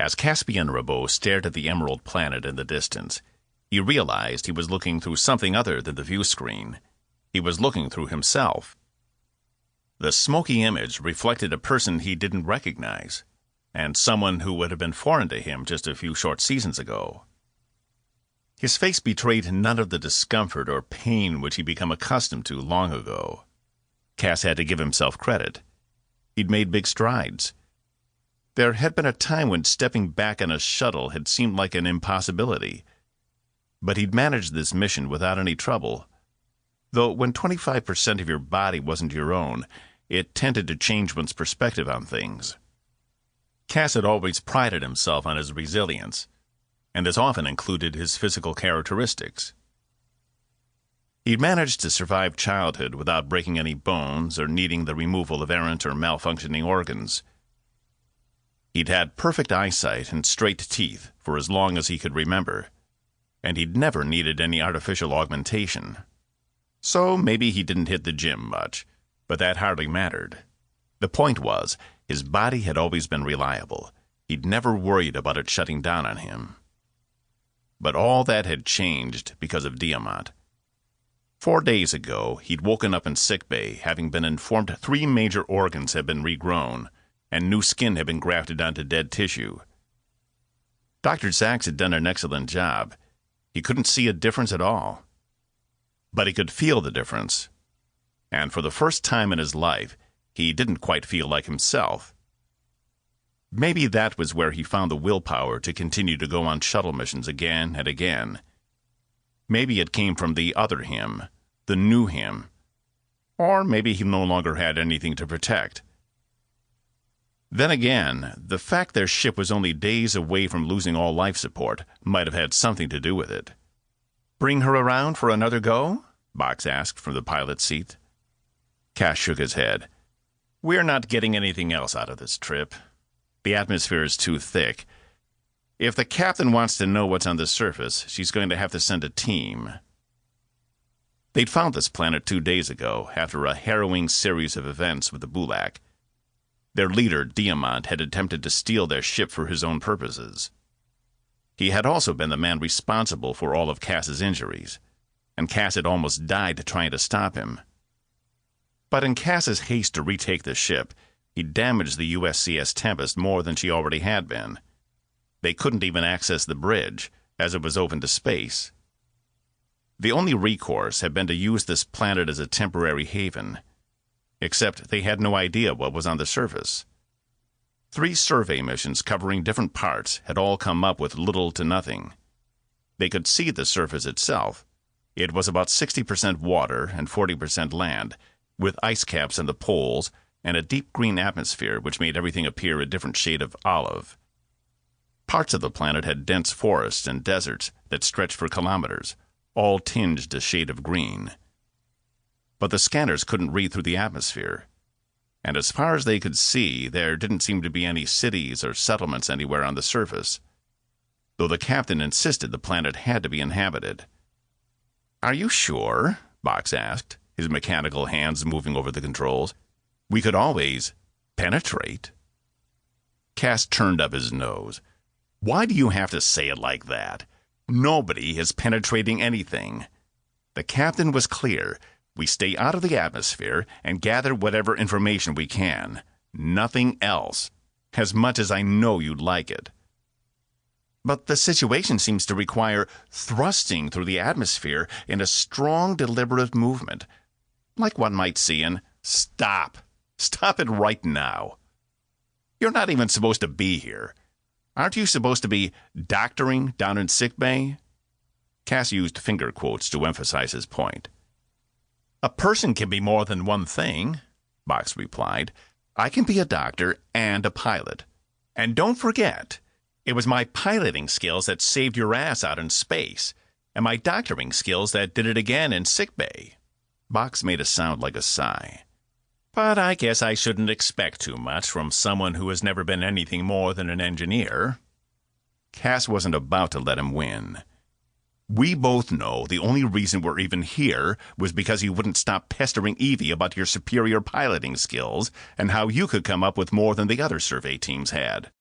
As Caspian stared at the emerald planet in the distance, he realized he was looking through something other than the view screen. He was looking through himself. The smoky image reflected a person he didn't recognize, and someone who would have been foreign to him just a few short seasons ago. His face betrayed none of the discomfort or pain which he'd become accustomed to long ago. Cass had to give himself credit. He'd made big strides. There had been a time when stepping back on a shuttle had seemed like an impossibility. But he'd managed this mission without any trouble. Though when 25% of your body wasn't your own, it tended to change one's perspective on things. Cass had always prided himself on his resilience, and this often included his physical characteristics. He'd managed to survive childhood without breaking any bones or needing the removal of errant or malfunctioning organs. He'd had perfect eyesight and straight teeth for as long as he could remember, and he'd never needed any artificial augmentation. So maybe he didn't hit the gym much, but that hardly mattered. The point was, his body had always been reliable. He'd never worried about it shutting down on him. But all that had changed because of Diamant. 4 days ago, he'd woken up in sickbay, having been informed 3 major organs had been regrown, and new skin had been grafted onto dead tissue. Dr. Sachs had done an excellent job. He couldn't see a difference at all. But he could feel the difference. And for the first time in his life, he didn't quite feel like himself. Maybe that was where he found the willpower to continue to go on shuttle missions again and again. Maybe it came from the other him, the new him. Or maybe he no longer had anything to protect. Then again, the fact their ship was only days away from losing all life support might have had something to do with it. "Bring her around for another go?" Box asked from the pilot's seat. Cass shook his head. "We're not getting anything else out of this trip. The atmosphere is too thick. If the captain wants to know what's on the surface, she's going to have to send a team." They'd found this planet 2 days ago, after a harrowing series of events with the Bulak. Their leader, Diamant, had attempted to steal their ship for his own purposes. He had also been the man responsible for all of Cass's injuries, and Cass had almost died trying to stop him. But in Cass's haste to retake the ship, he damaged the USCS Tempest more than she already had been. They couldn't even access the bridge, as it was open to space. The only recourse had been to use this planet as a temporary haven, except they had no idea what was on the surface. 3 survey missions covering different parts had all come up with little to nothing. They could see the surface itself. It was about 60% water and 40% land, with ice caps in the poles and a deep green atmosphere which made everything appear a different shade of olive. Parts of the planet had dense forests and deserts that stretched for kilometers, all tinged a shade of green. But the scanners couldn't read through the atmosphere, and as far as they could see, there didn't seem to be any cities or settlements anywhere on the surface, though the captain insisted the planet had to be inhabited. "Are you sure?" Box asked, his mechanical hands moving over the controls. "We could always penetrate." Cass turned up his nose. "Why do you have to say it like that? Nobody is penetrating anything." The captain was clear. "We stay out of the atmosphere and gather whatever information we can. Nothing else. As much as I know you'd like it." "But the situation seems to require thrusting through the atmosphere in a strong, deliberate movement, like one might see in—" "Stop! Stop it right now. You're not even supposed to be here. Aren't you supposed to be doctoring down in sickbay?" Cass used finger quotes to emphasize his point. "A person can be more than one thing," Box replied. "I can be a doctor and a pilot. And don't forget, it was my piloting skills that saved your ass out in space, and my doctoring skills that did it again in sickbay." Box made a sound like a sigh. "But I guess I shouldn't expect too much from someone who has never been anything more than an engineer." Cass wasn't about to let him win. "We both know the only reason we're even here was because you wouldn't stop pestering Evie about your superior piloting skills and how you could come up with more than the other survey teams had."